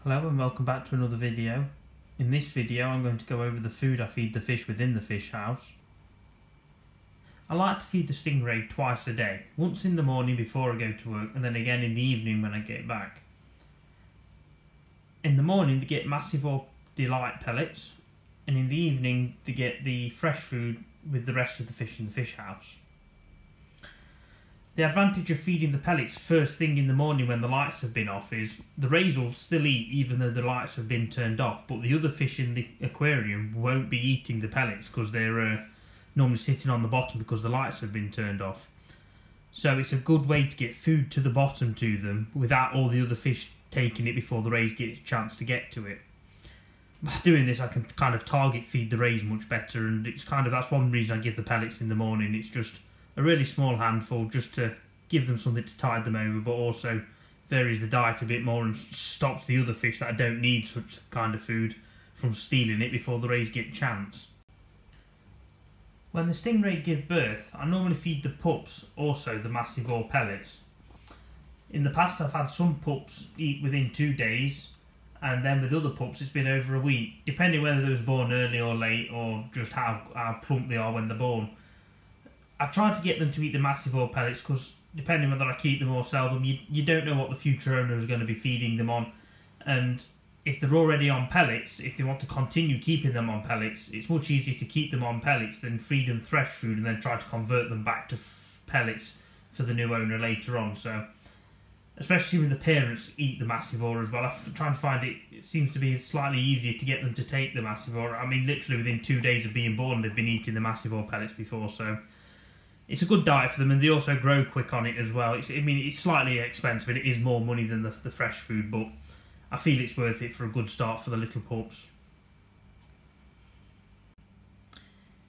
Hello and welcome back to another video. In this video I'm going to go over the food I feed the fish within the fish house. I like to feed the stingray twice a day, once in the morning before I go to work and then again in the evening when I get back. In the morning they get Massive or Delight pellets, and in the evening they get the fresh food with the rest of the fish in the fish house. The advantage of feeding the pellets first thing in the morning when the lights have been off is the rays will still eat even though the lights have been turned off, but the other fish in the aquarium won't be eating the pellets because they're normally sitting on the bottom because the lights have been turned off. So it's a good way to get food to the bottom to them without all the other fish taking it before the rays get a chance to get to it. By doing this I can kind of target feed the rays much better, and that's one reason I give the pellets in the morning. It's just a really small handful just to give them something to tide them over, but also varies the diet a bit more and stops the other fish that don't need such kind of food from stealing it before the rays get a chance. When the stingray give birth, I normally feed the pups also the Massive Ore pellets. In the past I've had some pups eat within 2 days, and then with other pups it's been over a week, depending whether they was born early or late or just how plump they are when they're born. I try to get them to eat the Massive Ore pellets because depending whether I keep them or sell them, you don't know what the future owner is going to be feeding them on. And if they're already on pellets, if they want to continue keeping them on pellets, it's much easier to keep them on pellets than feed them fresh food and then try to convert them back to pellets for the new owner later on. So, especially when the parents eat the Massive Ore as well, I'm trying to find it seems to be slightly easier to get them to take the Massive Ore. I mean, literally within 2 days of being born, they've been eating the Massive Ore pellets before, so it's a good diet for them, and they also grow quick on it as well. It's slightly expensive and it is more money than the fresh food, but I feel it's worth it for a good start for the little pups.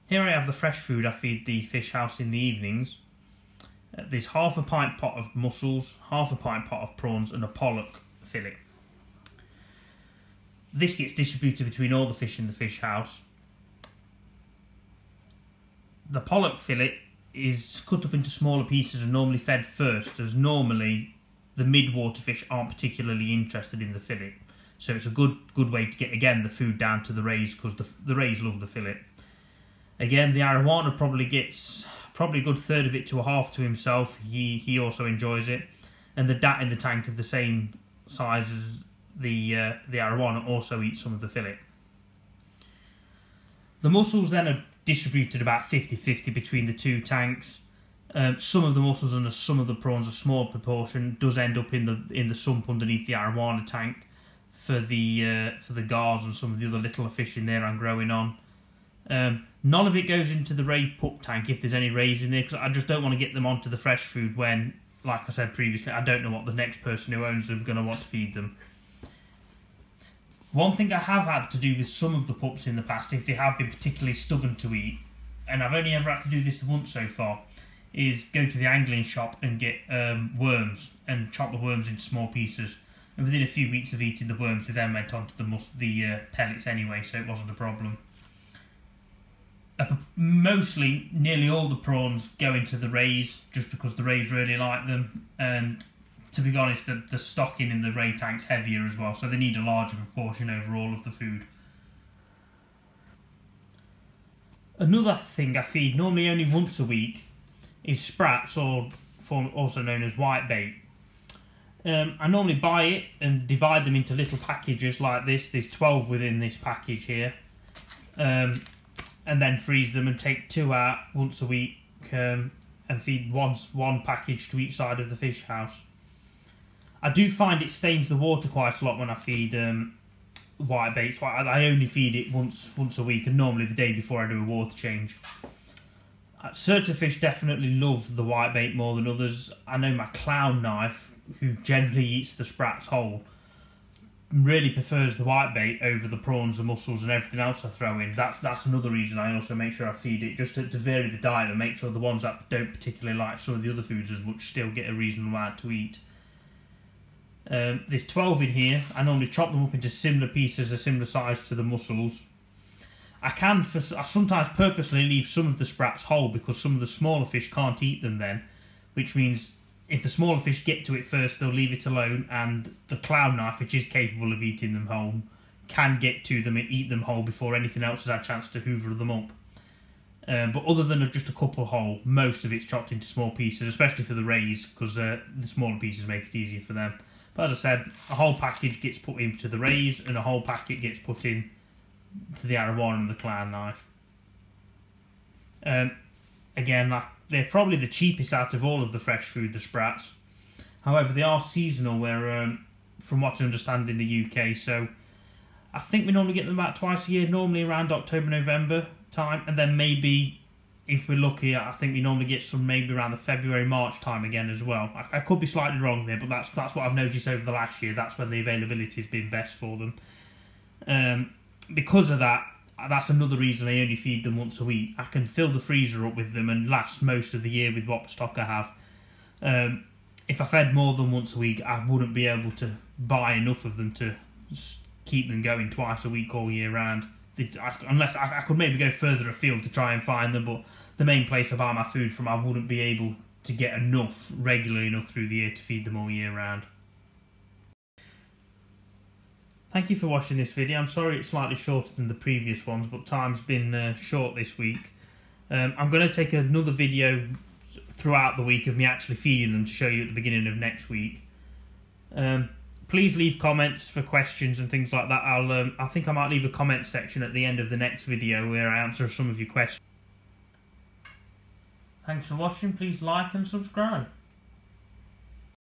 Here I have the fresh food I feed the fish house in the evenings. There's half a pint pot of mussels, half a pint pot of prawns and a pollock fillet. This gets distributed between all the fish in the fish house. The pollock fillet is cut up into smaller pieces and normally fed first, as normally the mid-water fish aren't particularly interested in the fillet. So it's a good way to get, again, the food down to the rays, because the rays love the fillet. Again, the arowana probably gets a good third of it to a half to himself. He also enjoys it. And the dat in the tank of the same size as the arowana also eats some of the fillet. The mussels then are distributed about 50-50 between the two tanks. Some of the mussels and some of the prawns, a small proportion, does end up in the sump underneath the arowana tank for the gars and some of the other littler fish in there I'm growing on. None of it goes into the ray pup tank if there's any rays in there, because I just don't want to get them onto the fresh food when, like I said previously, I don't know what the next person who owns them is going to want to feed them. One thing I have had to do with some of the pups in the past, if they have been particularly stubborn to eat, and I've only ever had to do this once so far, is go to the angling shop and get worms and chop the worms into small pieces. And within a few weeks of eating the worms, they then went on to the pellets anyway, so it wasn't a problem. Mostly, nearly all the prawns go into the rays just because the rays really like them, and to be honest, the stocking in the ray tank's heavier as well, so they need a larger proportion over all of the food. Another thing I feed normally only once a week is sprats, also known as whitebait. I normally buy it and divide them into little packages like this. There's 12 within this package here. And then freeze them and take 2 out once a week and feed one package to each side of the fish house. I do find it stains the water quite a lot when I feed whitebait, so I only feed it once a week, and normally the day before I do a water change. Certain fish definitely love the whitebait more than others. I know my clown knife, who generally eats the sprats whole, really prefers the whitebait over the prawns, the mussels and everything else I throw in. That's another reason I also make sure I feed it, just to vary the diet and make sure the ones that don't particularly like some of the other foods as much still get a reasonable amount to eat. There's 12 in here. I normally chop them up into similar pieces, a similar size to the mussels. I sometimes purposely leave some of the sprats whole because some of the smaller fish can't eat them then, which means if the smaller fish get to it first, they'll leave it alone, and the clown knife, which is capable of eating them whole, can get to them and eat them whole before anything else has had a chance to hoover them up. But other than just a couple whole, most of it's chopped into small pieces, especially for the rays, because the smaller pieces make it easier for them. But as I said, a whole package gets put into the rays, and a whole packet gets put in to the arowana and the clown knife. Again, they're probably the cheapest out of all of the fresh food, the sprats. However, they are seasonal, where, from what I understand, in the UK, so I think we normally get them about twice a year, normally around October, November time, and then maybe, if we're lucky, I think we normally get some maybe around the February, March time again as well. I could be slightly wrong there, but that's what I've noticed over the last year. That's when the availability has been best for them. Because of that, that's another reason I only feed them once a week. I can fill the freezer up with them and last most of the year with what stock I have. If I fed more than once a week, I wouldn't be able to buy enough of them to keep them going twice a week all year round. Unless I could maybe go further afield to try and find them, but the main place I buy my food from, I wouldn't be able to get enough, regularly enough through the year to feed them all year round. Thank you for watching this video. I'm sorry it's slightly shorter than the previous ones, but time's been short this week. I'm going to take another video throughout the week of me actually feeding them to show you at the beginning of next week. Please leave comments for questions and things like that. I think I might leave a comment section at the end of the next video where I answer some of your questions. Thanks for watching. Please like and subscribe.